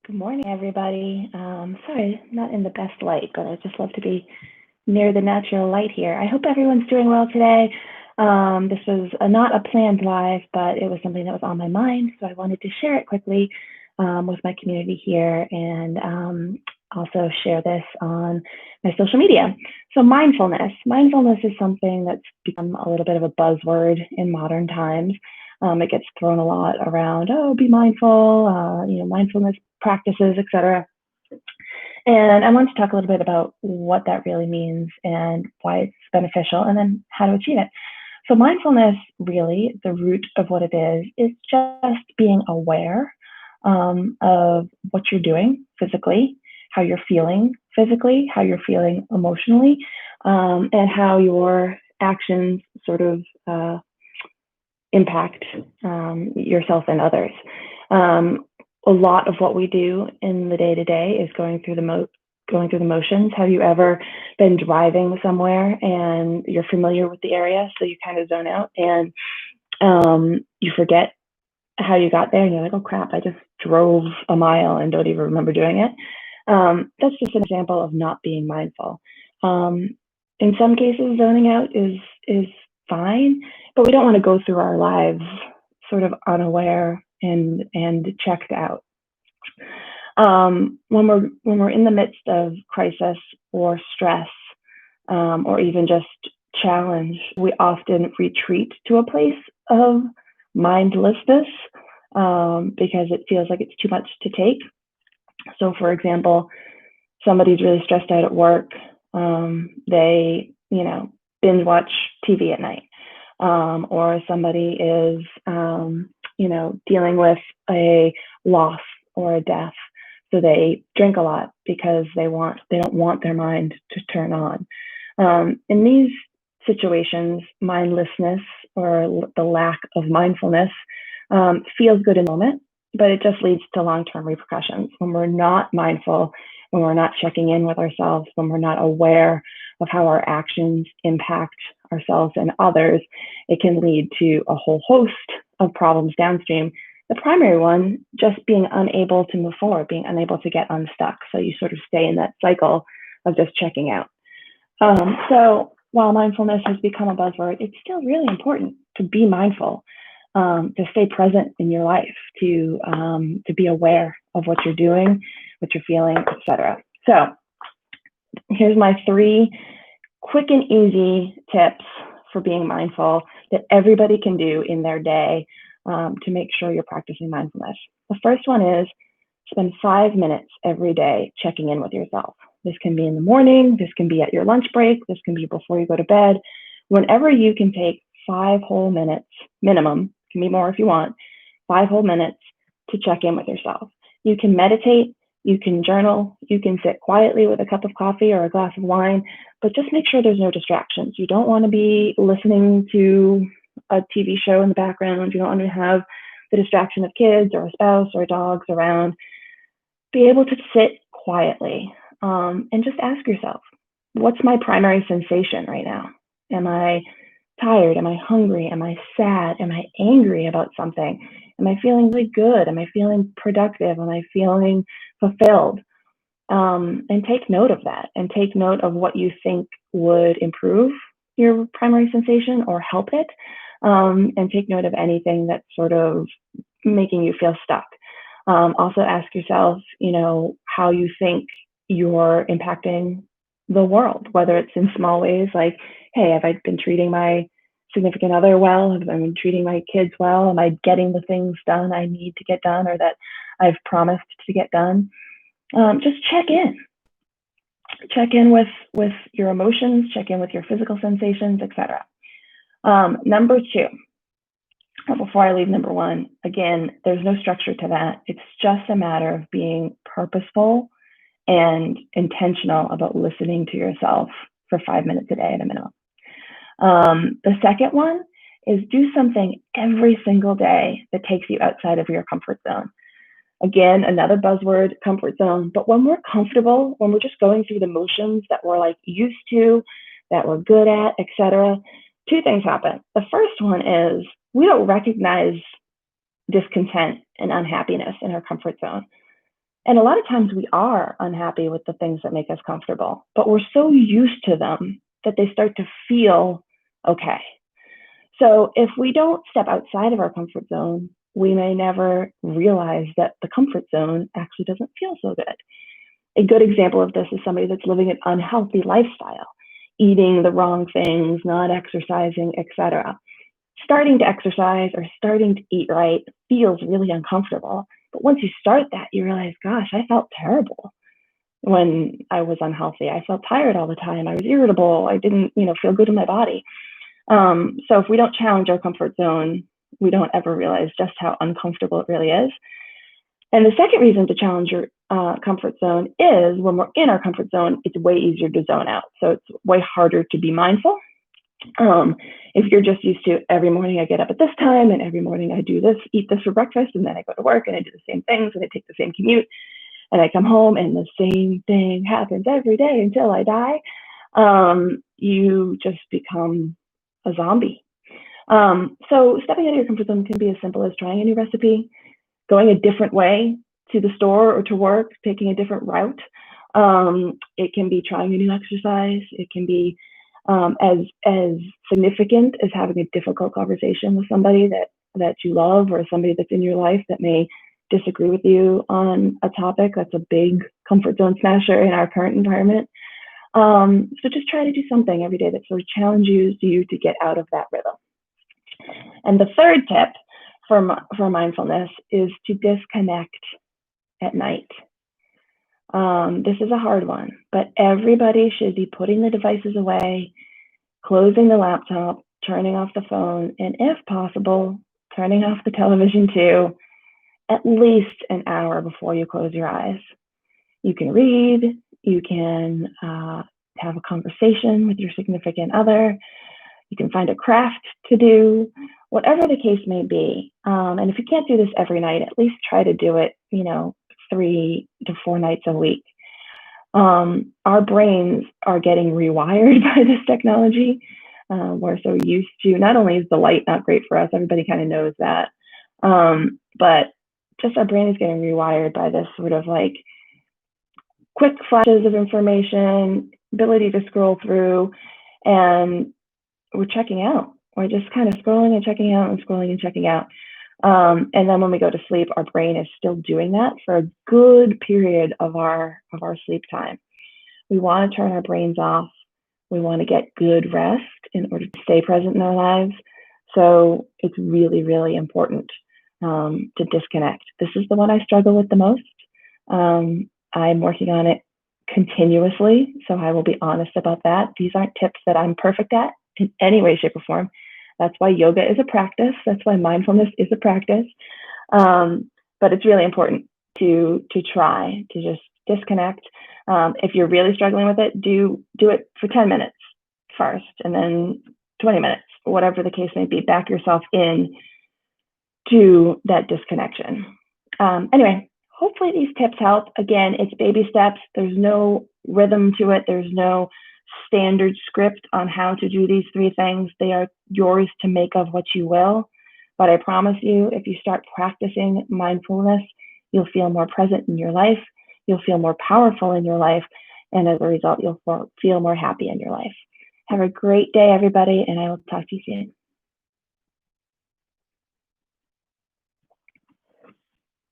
Good morning, everybody. Sorry, not in the best light, but I just love to be near the natural light here. I hope everyone's doing well today. This was not a planned live, but it was something that was on my mind, so I wanted to share it quickly with my community here and also share this on my social media. So mindfulness. Mindfulness is something that's become a little bit of a buzzword in modern times. It gets thrown a lot around, oh, be mindful, mindfulness practices, etc. And I want to talk a little bit about what that really means and why it's beneficial and then how to achieve it. So mindfulness, really, the root of what it is just being aware of what you're doing physically, how you're feeling physically, how you're feeling emotionally, and how your actions sort of impact yourself and others. A lot of what we do in the day-to-day is going through the motions. Have you ever been driving somewhere and you're familiar with the area, so you kind of zone out and you forget how you got there, and you're like, oh crap, I just drove a mile and don't even remember doing it. That's just an example of not being mindful. In some cases, zoning out is fine, but we don't want to go through our lives sort of unaware and checked out. When we're in the midst of crisis or stress, or even just challenge, we often retreat to a place of mindlessness because it feels like it's too much to take. So, for example, somebody's really stressed out at work. They, binge watch TV at night, or somebody is, dealing with a loss or a death. So they drink a lot because they don't want their mind to turn on. In these situations, mindlessness or the lack of mindfulness feels good in the moment, but it just leads to long-term repercussions. When we're not mindful, when we're not checking in with ourselves, when we're not aware of how our actions impact ourselves and others, it can lead to a whole host of problems downstream. The primary one, just being unable to move forward, being unable to get unstuck. So you sort of stay in that cycle of just checking out. So while mindfulness has become a buzzword, it's still really important to be mindful, to stay present in your life, to be aware of what you're doing, what you're feeling, etc. So here's my 3 quick and easy tips for being mindful that everybody can do in their day to make sure you're practicing mindfulness. The first one is spend 5 minutes every day checking in with yourself. This can be in the morning, this can be at your lunch break, this can be before you go to bed. Whenever you can take 5 whole minutes, minimum, can be more if you want, 5 whole minutes to check in with yourself. You can meditate, you can journal, you can sit quietly with a cup of coffee or a glass of wine, but just make sure there's no distractions. You don't want to be listening to a TV show in the background. You don't want to have the distraction of kids or a spouse or dogs around. Be able to sit quietly and just ask yourself, what's my primary sensation right now? Am I tired? Am I hungry? Am I sad? Am I angry about something? Am I feeling really good? Am I feeling productive? Am I feeling fulfilled? And take note of that, and take note of what you think would improve your primary sensation or help it, and take note of anything that's sort of making you feel stuck. Also ask yourself, how you think you're impacting the world, whether it's in small ways like, hey, have I been treating my significant other well? Have I been treating my kids well? Am I getting the things done I need to get done or that I've promised to get done? Just check in. Check in with your emotions, check in with your physical sensations, etc. Number 2, before I leave number 1, again, there's no structure to that. It's just a matter of being purposeful and intentional about listening to yourself for 5 minutes a day at a minimum. The second one is do something every single day that takes you outside of your comfort zone. Again, another buzzword, comfort zone. But when we're comfortable, when we're just going through the motions that we're like used to, that we're good at, etc., 2 things happen. The first one is we don't recognize discontent and unhappiness in our comfort zone. And a lot of times we are unhappy with the things that make us comfortable, but we're so used to them that they start to feel okay. So if we don't step outside of our comfort zone, we may never realize that the comfort zone actually doesn't feel so good. A good example of this is somebody that's living an unhealthy lifestyle, eating the wrong things, not exercising, etc. Starting to exercise or starting to eat right feels really uncomfortable. But once you start that, you realize, gosh, I felt terrible when I was unhealthy. I felt tired all the time. I was irritable. I didn't, feel good in my body. So if we don't challenge our comfort zone, we don't ever realize just how uncomfortable it really is. And the second reason to challenge your comfort zone is when we're in our comfort zone, it's way easier to zone out. So it's way harder to be mindful. If you're just used to every morning I get up at this time and every morning I do this, eat this for breakfast, and then I go to work and I do the same things and I take the same commute and I come home and the same thing happens every day until I die, you just become a zombie. So stepping out of your comfort zone can be as simple as trying a new recipe, going a different way to the store or to work, taking a different route. It can be trying a new exercise. It can be as significant as having a difficult conversation with somebody that you love, or somebody that's in your life that may disagree with you on a topic. That's a big comfort zone smasher in our current environment. So just try to do something every day that sort of challenges you to get out of that rhythm. And the third tip for mindfulness is to disconnect at night. This is a hard one, but everybody should be putting the devices away, closing the laptop, turning off the phone, and if possible, turning off the television too, at least an hour before you close your eyes. You can read, you can have a conversation with your significant other, you can find a craft to do, whatever the case may be. And if you can't do this every night, at least try to do it, 3 to 4 nights a week. Our brains are getting rewired by this technology. We're so used to, not only is the light not great for us, everybody kind of knows that, but just our brain is getting rewired by this sort of like quick flashes of information, ability to scroll through, and we're checking out. We're just kind of scrolling and checking out and scrolling and checking out. And then when we go to sleep, our brain is still doing that for a good period of our sleep time. We want to turn our brains off. We want to get good rest in order to stay present in our lives. So it's really, really important to disconnect. This is the one I struggle with the most. I'm working on it continuously, so I will be honest about that. These aren't tips that I'm perfect at in any way, shape, or form. That's why yoga is a practice. That's why mindfulness is a practice. But it's really important to try to just disconnect. If you're really struggling with it, do it for 10 minutes first, and then 20 minutes, whatever the case may be. Back yourself in to that disconnection. Anyway, hopefully these tips help. Again, it's baby steps. There's no rhythm to it. There's no standard script on how to do these 3 things. They are yours to make of what you will. But I promise you, if you start practicing mindfulness, you'll feel more present in your life. You'll feel more powerful in your life. And as a result, you'll feel more happy in your life. Have a great day, everybody, and I will talk to you soon.